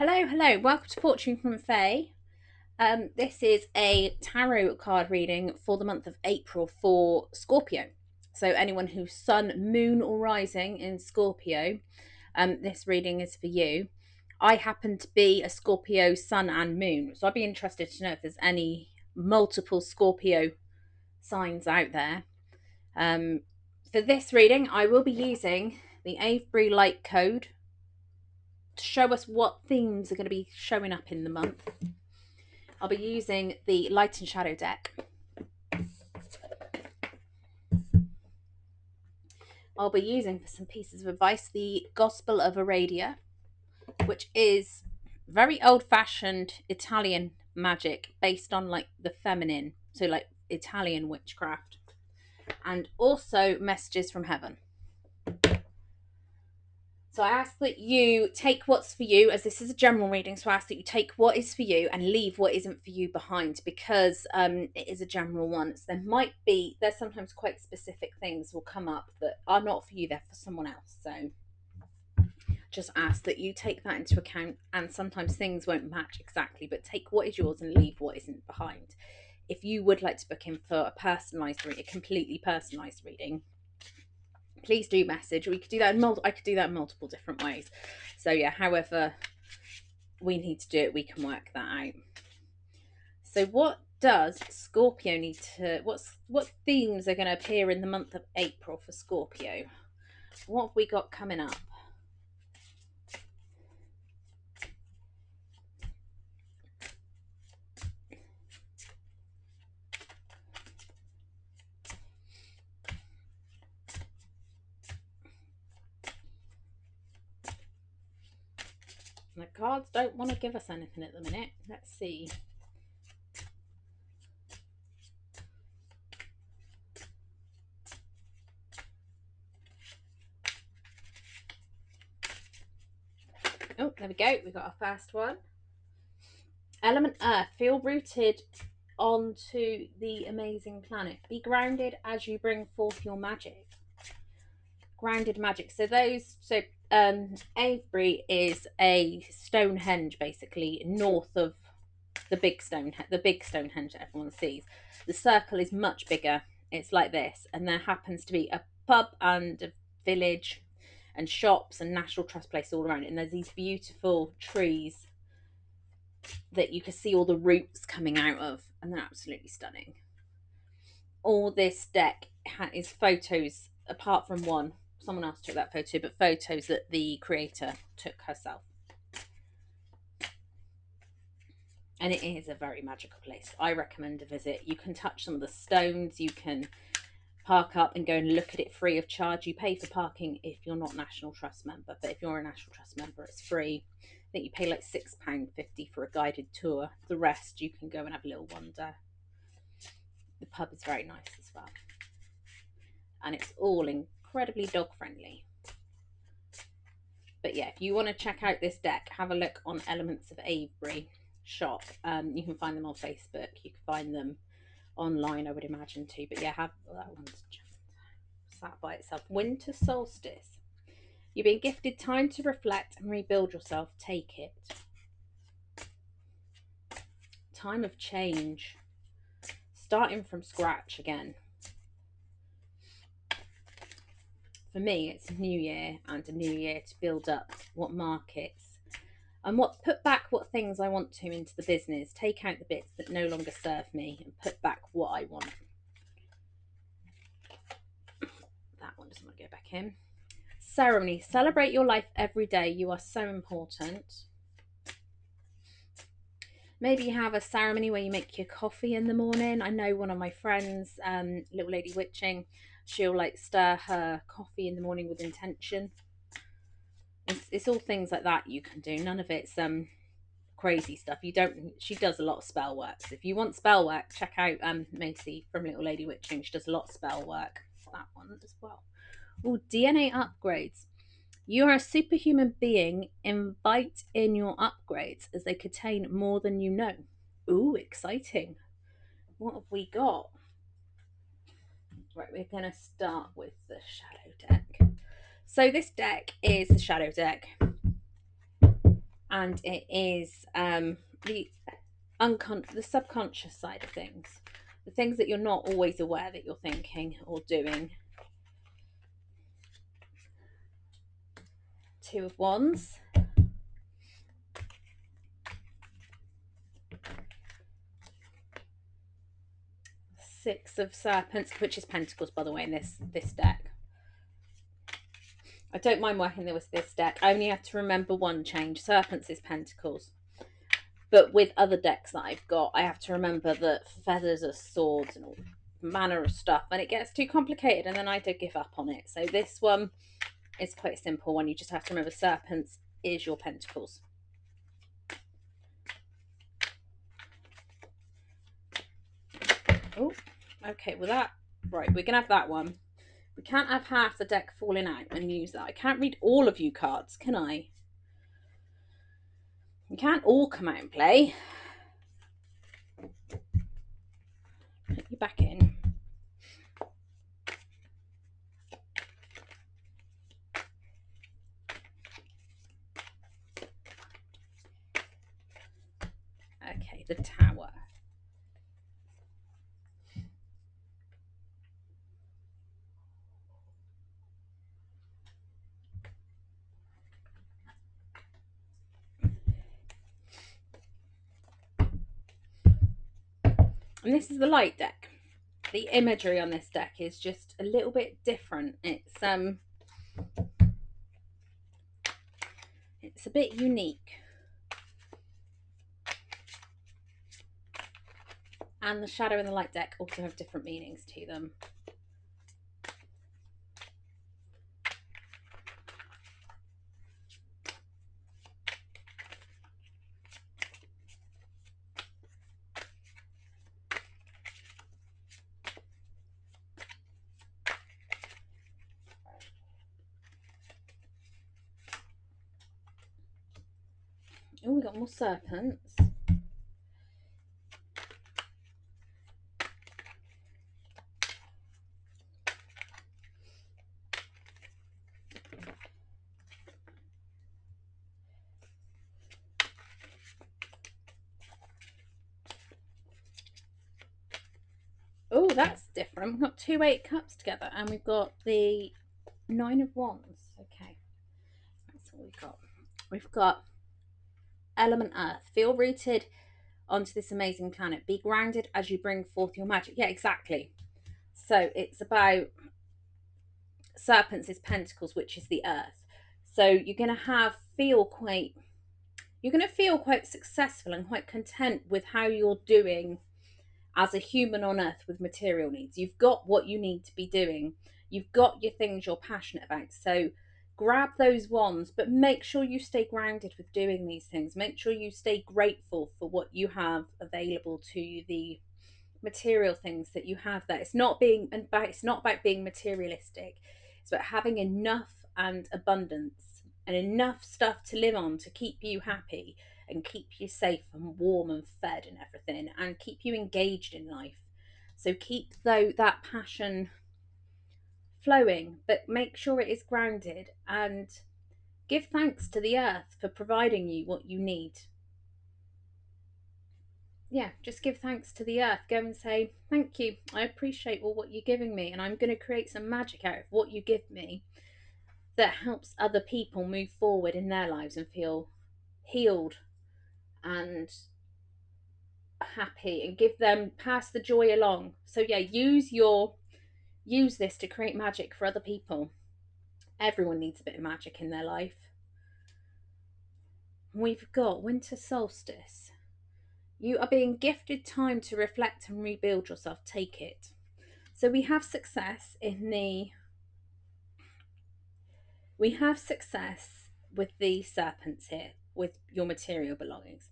Hello. Welcome to Fortune from Faye. This is a tarot card reading for the month of April for Scorpio. So anyone whose sun, moon, or rising in Scorpio, this reading is for you. I happen to be a Scorpio sun and moon, so I'd be interested to know if there's any multiple Scorpio signs out there. For this reading, I will be using the Avery Light Code to show us what themes are going to be showing up in the month. I'll be using the Light and Shadow deck. I'll be using for some pieces of advice the Gospel of Aradia, which is very old-fashioned Italian magic based on like the feminine, so like Italian witchcraft, and also messages from heaven. So I ask that you take what's for you, as this is a general reading. So I ask that you take what is for you and leave what isn't for you behind, because it is a general one. So there's sometimes quite specific things will come up that are not for you, they're for someone else. So just ask that you take that into account, and sometimes things won't match exactly, but take what is yours and leave what isn't behind. If you would like to book in for a completely personalised reading, please do message. We could do that I could do that in multiple different ways. So yeah, however we need to do it, we can work that out. So what does Scorpio need to what themes are going to appear in the month of April for Scorpio? What have we got coming up? The cards don't want to give us anything at the minute. Let's see. Oh, there we go. We got our first one. Element Earth. Feel rooted onto the amazing planet. Be grounded as you bring forth your magic. Grounded magic. Avery is a Stonehenge, basically north of the big Stonehenge that everyone sees. The circle is much bigger. It's like this, and there happens to be a pub and a village and shops and National Trust place all around it. And there's these beautiful trees that you can see all the roots coming out of, and they're absolutely stunning. All this deck is photos, apart from one. Someone else took that photo, but photos that the creator took herself. And it is a very magical place. I recommend a visit. You can touch some of the stones. You can park up and go and look at it free of charge. You pay for parking if you're not National Trust member, but if you're a National Trust member, it's free. I think you pay like £6.50 for a guided tour. The rest you can go and have a little wander. The pub is very nice as well, and it's all incredibly dog friendly. But yeah, if you want to check out this deck, have a look on Elements of Avery shop. You can find them on Facebook. You can find them online, I would imagine too. But yeah, have that one's sat by itself. Winter solstice. You've been gifted time to reflect and rebuild yourself. Take it. Time of change. Starting from scratch again. For me, it's a new year and a new year to build up what markets and put back what things I want to into the business. Take out the bits that no longer serve me and put back what I want. That one doesn't want to go back in. Ceremony. Celebrate your life every day. You are so important. Maybe you have a ceremony where you make your coffee in the morning. I know one of my friends, Little Lady Witching, she'll like stir her coffee in the morning with intention. It's all things like that you can do. None of it's crazy stuff. She does a lot of spell work. So if you want spell work, check out Macy from Little Lady Witching. She does a lot of spell work. That one as well. Oh, DNA upgrades. You are a superhuman being. Invite in your upgrades as they contain more than you know. Ooh, exciting. What have we got? Right, we're going to start with the Shadow deck. So this deck is the Shadow deck. and it is the the subconscious side of things, the things that you're not always aware that you're thinking or doing. Two of Wands. Six of Serpents, which is Pentacles, by the way, in this deck. I don't mind working with this deck. I only have to remember one change. Serpents is Pentacles. But with other decks that I've got, I have to remember that feathers are swords and all manner of stuff. And it gets too complicated and then I do give up on it. So this one is quite a simple one. You just have to remember Serpents is your Pentacles. Oh, okay. Well, that... Right, we're going to have that one. We can't have half the deck falling out and use that. I can't read all of you cards, can I? You can't all come out and play. Put you back in. Okay, the Tower. And this is the light deck. The imagery on this deck is just a little bit different. It's a bit unique. And the shadow and the light deck also have different meanings to them. Oh, we got more serpents. Oh, that's different. We've got 2 8 cups together and we've got the 9 of Wands. Okay, that's what we've got. We've got element earth. Feel rooted onto this amazing planet. Be grounded as you bring forth your magic. Yeah, exactly. So it's about serpents is pentacles, which is the earth. So you're going to feel quite successful and quite content with how you're doing as a human on earth with material needs. You've got what you need to be doing. You've got your things you're passionate about. So grab those wands, but make sure you stay grounded with doing these things. Make sure you stay grateful for what you have available to you, the material things that you have there. It's not about being materialistic. It's about having enough and abundance and enough stuff to live on to keep you happy and keep you safe and warm and fed and everything and keep you engaged in life. So keep that passion flowing, but make sure it is grounded and give thanks to the earth for providing you what you need. Yeah, just give thanks to the earth. Go and say, thank you. I appreciate all what you're giving me, and I'm going to create some magic out of what you give me that helps other people move forward in their lives and feel healed and happy and pass the joy along. So yeah, use this to create magic for other people. Everyone needs a bit of magic in their life. We've got winter solstice. You are being gifted time to reflect and rebuild yourself. Take it. So we have success with the serpents here, with your material belongings.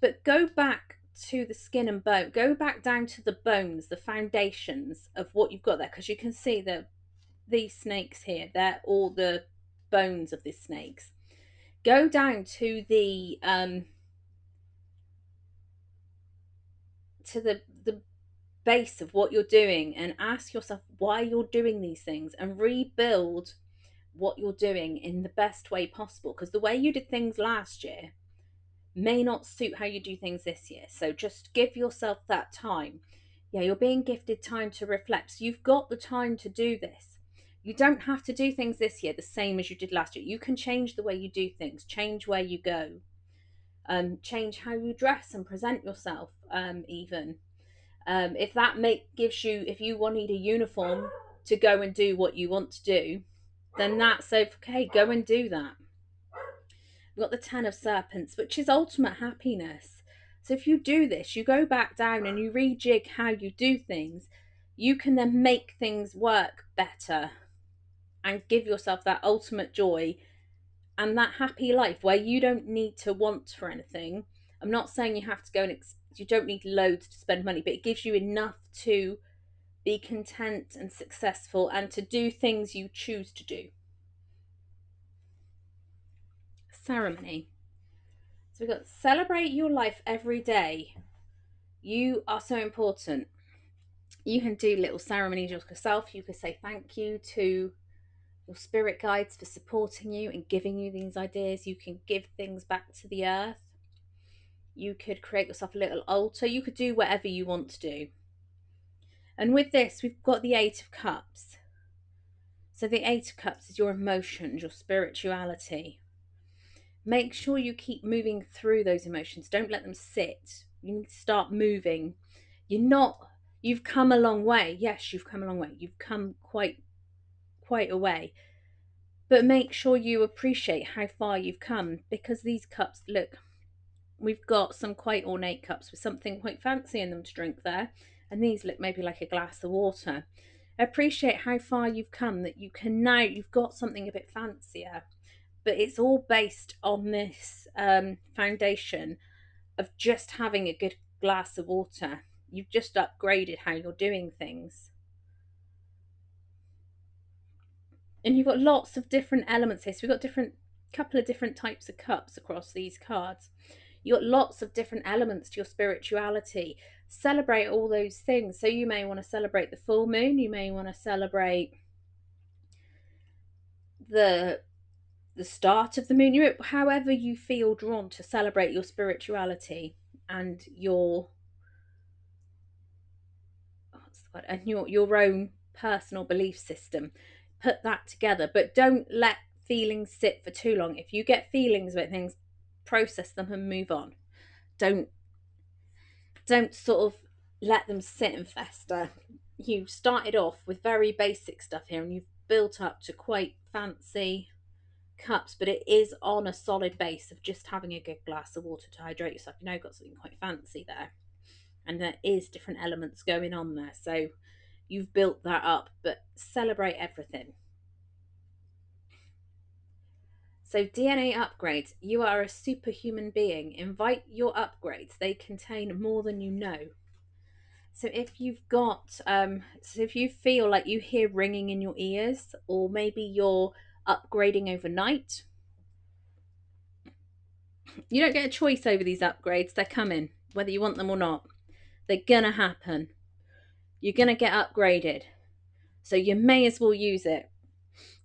But go back to the skin and bone. Go back down to the bones, the foundations of what you've got there, because you can see that these snakes here, they're all the bones of these snakes. Go down to the base of what you're doing and ask yourself why you're doing these things and rebuild what you're doing in the best way possible, because the way you did things last year may not suit how you do things this year. So just give yourself that time. Yeah, you're being gifted time to reflect. So you've got the time to do this. You don't have to do things this year the same as you did last year. You can change the way you do things, change where you go, change how you dress and present yourself, even. If that gives you, if you need a uniform to go and do what you want to do, then that's okay. Go and do that. We've got the Ten of Serpents, which is ultimate happiness. So if you do this, you go back down and you rejig how you do things, you can then make things work better and give yourself that ultimate joy and that happy life where you don't need to want for anything. I'm not saying you have to go and you don't need loads to spend money, but it gives you enough to be content and successful and to do things you choose to do. Ceremony. So we've got celebrate your life every day. You are so important. You can do little ceremonies yourself. You could say thank you to your spirit guides for supporting you and giving you these ideas. You can give things back to the earth. You could create yourself a little altar. You could do whatever you want to do. And with this, we've got the Eight of Cups. So the Eight of Cups is your emotions, your spirituality. Make sure you keep moving through those emotions. Don't let them sit. You need to start moving. You've come a long way. Yes, you've come a long way. You've come quite a way. But make sure you appreciate how far you've come, because these cups, look, we've got some quite ornate cups with something quite fancy in them to drink there. And these look maybe like a glass of water. Appreciate how far you've come, that you've got something a bit fancier. But it's all based on this foundation of just having a good glass of water. You've just upgraded how you're doing things. And you've got lots of different elements here. So we've got couple of different types of cups across these cards. You've got lots of different elements to your spirituality. Celebrate all those things. So you may want to celebrate the full moon. You may want to celebrate the start of the moon. However you feel drawn to celebrate your spirituality and your own personal belief system. Put that together, but don't let feelings sit for too long. If you get feelings about things, process them and move on. Don't sort of let them sit and fester. You started off with very basic stuff here and you've built up to quite fancy cups, but it is on a solid base of just having a good glass of water to hydrate yourself. You've got something quite fancy there, and there is different elements going on there. So you've built that up, but celebrate everything. So DNA upgrades. You are a superhuman being. Invite your upgrades. They contain more than you know. So if if you feel like you hear ringing in your ears, or maybe you're upgrading overnight, you don't get a choice over these upgrades. They're coming, whether you want them or not. They're gonna happen. You're gonna get upgraded. So you may as well use it.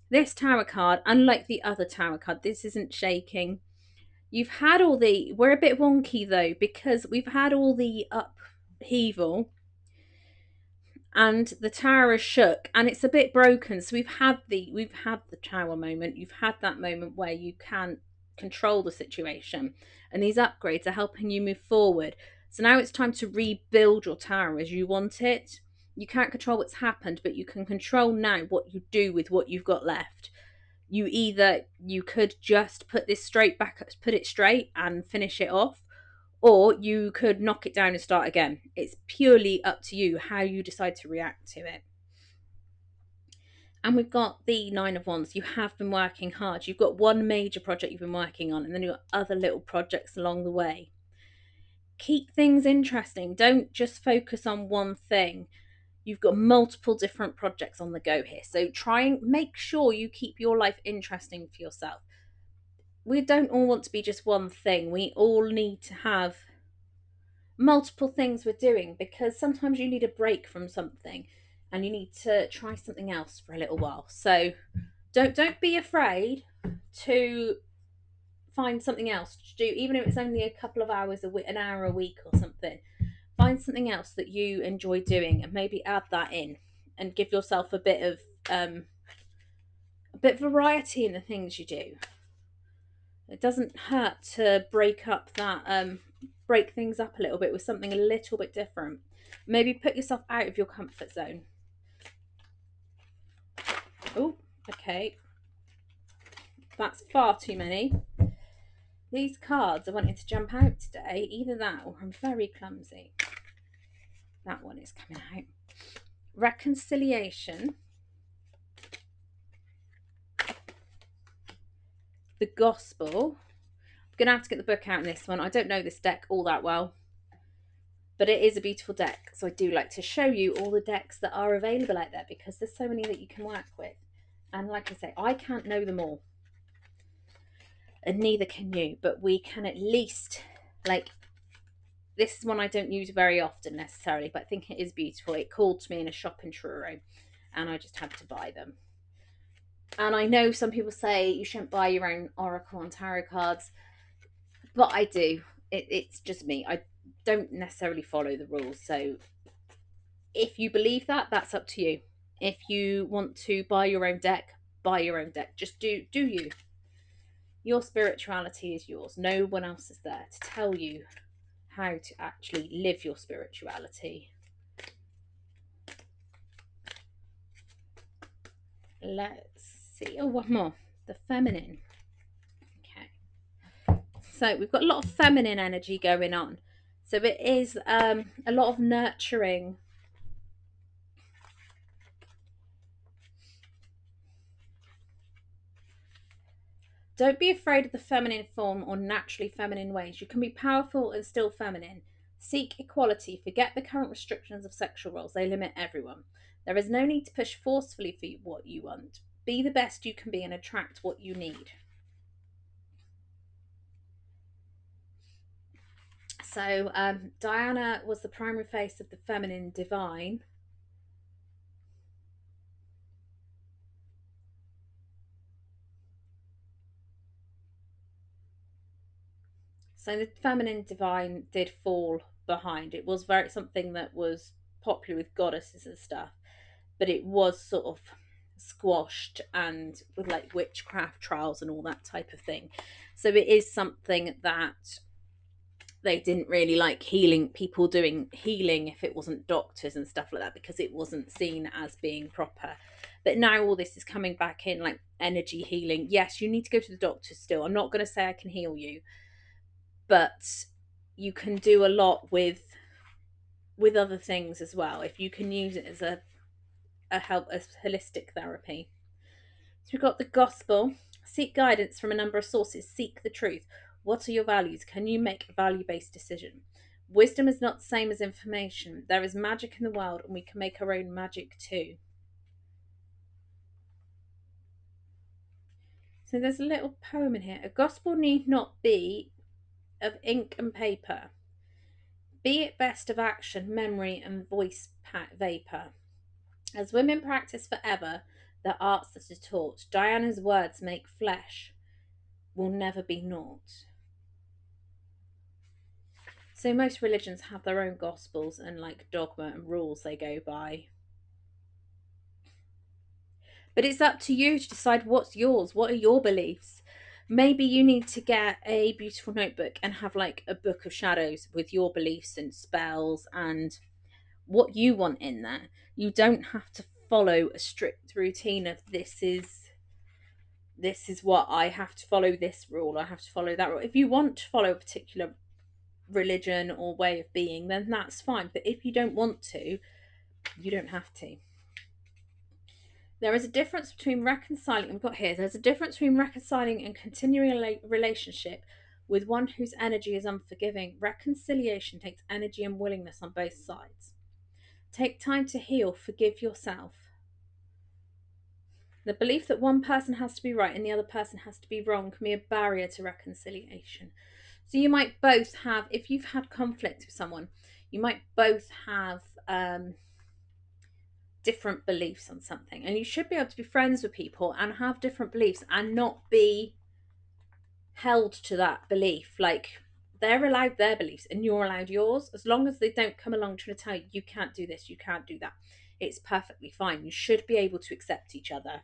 This tower card, unlike the other tower card, this isn't shaking. We're a bit wonky though, because we've had all the upheaval and the tower is shook and it's a bit broken. So we've had the tower moment. You've had that moment where you can't control the situation, and these upgrades are helping you move forward. So now it's time to rebuild your tower as you want it. You can't control what's happened, but you can control now what you do with what you've got left. You could just put it straight and finish it off, or you could knock it down and start again. It's purely up to you how you decide to react to it. And we've got the Nine of Wands. You have been working hard. You've got one major project you've been working on, and then you've got other little projects along the way. Keep things interesting. Don't just focus on one thing. You've got multiple different projects on the go here. So try and make sure you keep your life interesting for yourself. We don't all want to be just one thing. We all need to have multiple things we're doing, because sometimes you need a break from something and you need to try something else for a little while. So Don't be afraid to find something else to do, even if it's only a couple of hours a week, an hour a week or something. Find something else that you enjoy doing and maybe add that in, and give yourself a bit of variety in the things you do. It doesn't hurt to break things up a little bit with something a little bit different. Maybe put yourself out of your comfort zone. Oh, okay. That's far too many. These cards are wanting to jump out today. Either that or I'm very clumsy. That one is coming out. Reconciliation. The Gospel. I'm going to have to get the book out in this one. I don't know this deck all that well, but it is a beautiful deck. So I do like to show you all the decks that are available out there, because there's so many that you can work with. And like I say, I can't know them all, and neither can you, but we can at least, like, this is one I don't use very often necessarily, but I think it is beautiful. It called to me in a shop in Truro, and I just had to buy them. And I know some people say you shouldn't buy your own oracle and tarot cards, but I do. It's just me. I don't necessarily follow the rules. So if you believe that, that's up to you. If you want to buy your own deck, buy your own deck. Just do you. Your spirituality is yours. No one else is there to tell you how to actually live your spirituality. Let's see. Oh, one more. The feminine. Okay. So we've got a lot of feminine energy going on. So it is a lot of nurturing. Don't be afraid of the feminine form or naturally feminine ways. You can be powerful and still feminine. Seek equality. Forget the current restrictions of sexual roles. They limit everyone. There is no need to push forcefully for what you want. Be the best you can be and attract what you need. So Diana was the primary face of the feminine divine. So the feminine divine did fall behind. It was very something that was popular with goddesses and stuff, but it was sort of squashed and with like witchcraft trials and all that type of thing. So it is something that they didn't really like healing people doing healing if it wasn't doctors and stuff like that, because it wasn't seen as being proper. But now all this is coming back in, like energy healing. Yes, you need to go to the doctor still. I'm not going to say I can heal you, but you can do a lot with other things as well if you can use it as a help as holistic therapy. So we've got the Gospel. Seek guidance from a number of sources. Seek the truth. What are your values? Can you make a value-based decision? Wisdom is not the same as information. There is magic in the world, and we can make our own magic too. So there's a little poem in here. A gospel need not be of ink and paper. Be it best of action, memory, and voice vapor. As women practice forever the arts that are taught, Diana's words make flesh will never be naught. So most religions have their own gospels and like dogma and rules they go by. But it's up to you to decide what's yours. What are your beliefs? Maybe you need to get a beautiful notebook and have like a book of shadows with your beliefs and spells and what you want in there. You don't have to follow a strict routine of this is what I have to follow, this rule, I have to follow that rule. If you want to follow a particular religion or way of being, then that's fine. But if you don't want to, you don't have to. There is a difference between reconciling, we've got here, there's a difference between reconciling and continuing a relationship with one whose energy is unforgiving. Reconciliation takes energy and willingness on both sides. Take time to heal, forgive yourself. The belief that one person has to be right and the other person has to be wrong can be a barrier to reconciliation. So you might both have, if you've had conflict with someone, you might both have different beliefs on something, and you should be able to be friends with people and have different beliefs and not be held to that belief. Like, they're allowed their beliefs and you're allowed yours, as long as they don't come along trying to tell you you can't do this, you can't do that. It's perfectly fine. You should be able to accept each other.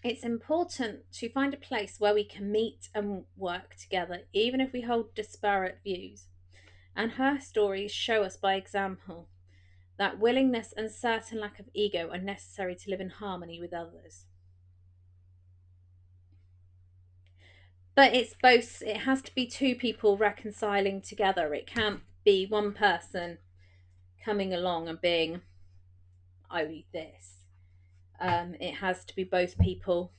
It's important to find a place where we can meet and work together, even if we hold disparate views. And her stories show us by example that willingness and certain lack of ego are necessary to live in harmony with others. But it's both, it has to be two people reconciling together. It can't be one person coming along and being, I need this. It has to be both people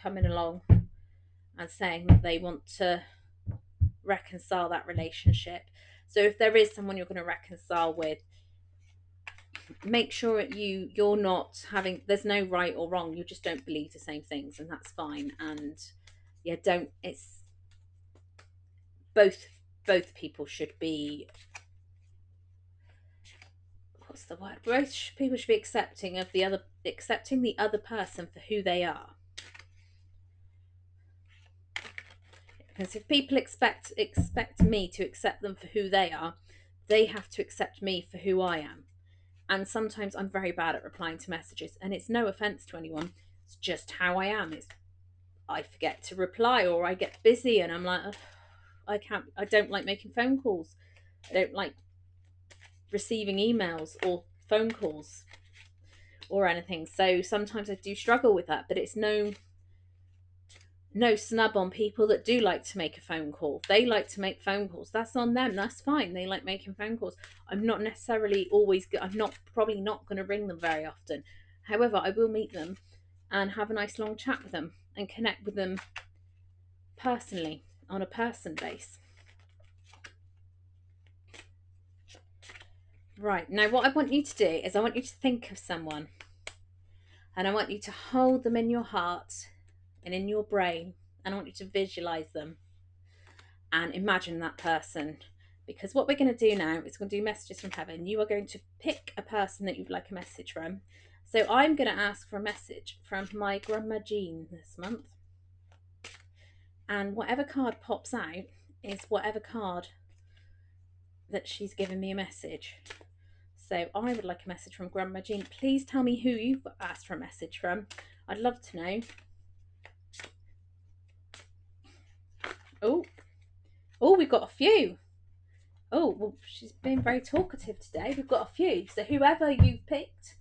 coming along and saying that they want to reconcile that relationship. So if there is someone you're going to reconcile with, make sure you're not having, there's no right or wrong, you just don't believe the same things, and that's fine. And yeah, don't, it's both people should be, what's the word, both people should be accepting the other person for who they are. Because if people expect me to accept them for who they are, they have to accept me for who I am. And sometimes I'm very bad at replying to messages, and it's no offense to anyone, it's just how I am. It's, I forget to reply, or I get busy and I'm like, I don't like making phone calls, I don't like receiving emails or phone calls or anything. So sometimes I do struggle with that, but it's no snub on people that do like to make a phone call. If they like to make phone calls, that's on them, that's fine. They like making phone calls. I'm not necessarily always, I'm not probably not going to ring them very often. However, I will meet them and have a nice long chat with them and connect with them personally, on a person base. Right, now what I want you to do is I want you to think of someone, and I want you to hold them in your heart and in your brain, and I want you to visualize them and imagine that person. Because what we're going to do now is we're going to do messages from heaven. You are going to pick a person that you'd like a message from. So I'm going to ask for a message from my Grandma Jean this month. And whatever card pops out is whatever card that she's given me a message. So I would like a message from Grandma Jean. Please tell me who you've asked for a message from. I'd love to know. Oh, we've got a few. Oh, well, she's been very talkative today. We've got a few. So whoever you've picked,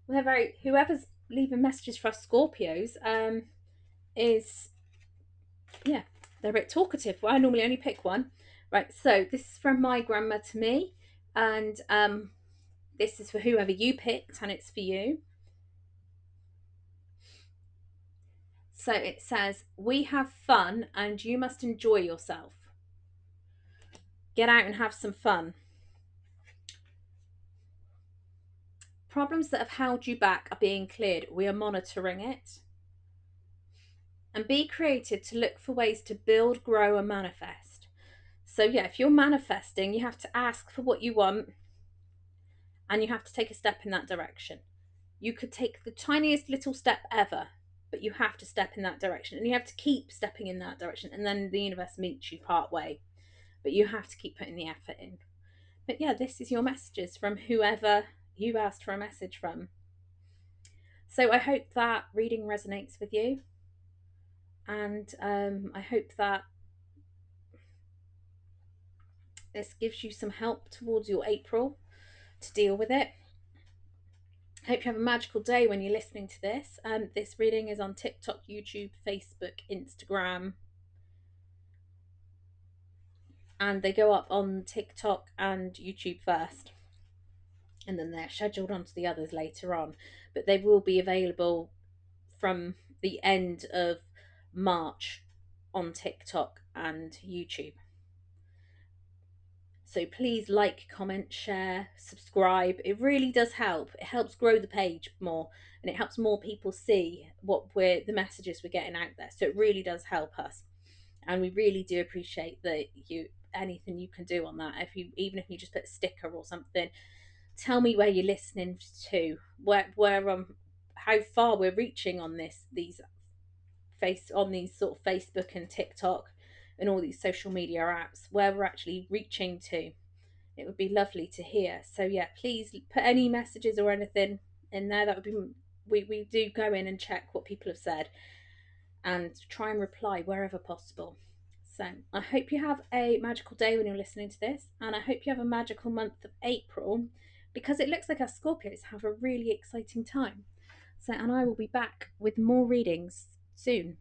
whoever's leaving messages for us Scorpios, is, yeah, they're a bit talkative. Well, I normally only pick one. Right, so this is from my grandma to me, and this is for whoever you picked, and it's for you. So it says, we have fun and you must enjoy yourself. Get out and have some fun. Problems that have held you back are being cleared. We are monitoring it. And be creative to look for ways to build, grow, and manifest. So, yeah, if you're manifesting, you have to ask for what you want and you have to take a step in that direction. You could take the tiniest little step ever, but you have to step in that direction and you have to keep stepping in that direction, and then the universe meets you part way. But you have to keep putting the effort in. But yeah, this is your messages from whoever you asked for a message from. So I hope that reading resonates with you, and I hope that this gives you some help towards your April to deal with it. I hope you have a magical day when you're listening to this. This reading is on TikTok, YouTube, Facebook, Instagram, and they go up on TikTok and YouTube first, and then they're scheduled onto the others later on. But they will be available from the end of March on TikTok and YouTube. So please like, comment, share, subscribe. It really does help. It helps grow the page more, and it helps more people see the messages we're getting out there. So it really does help us. And we really do appreciate that you anything you can do on that. If you, even if you just put a sticker or something, tell me where you're listening to, where how far we're reaching on these sort of Facebook and TikTok and all these social media apps, where we're actually reaching to. It would be lovely to hear. So yeah, please put any messages or anything in there. That would be, we do go in and check what people have said and try and reply wherever possible. So I hope you have a magical day when you're listening to this, and I hope you have a magical month of April, because it looks like our Scorpios have a really exciting time. So, and I will be back with more readings soon.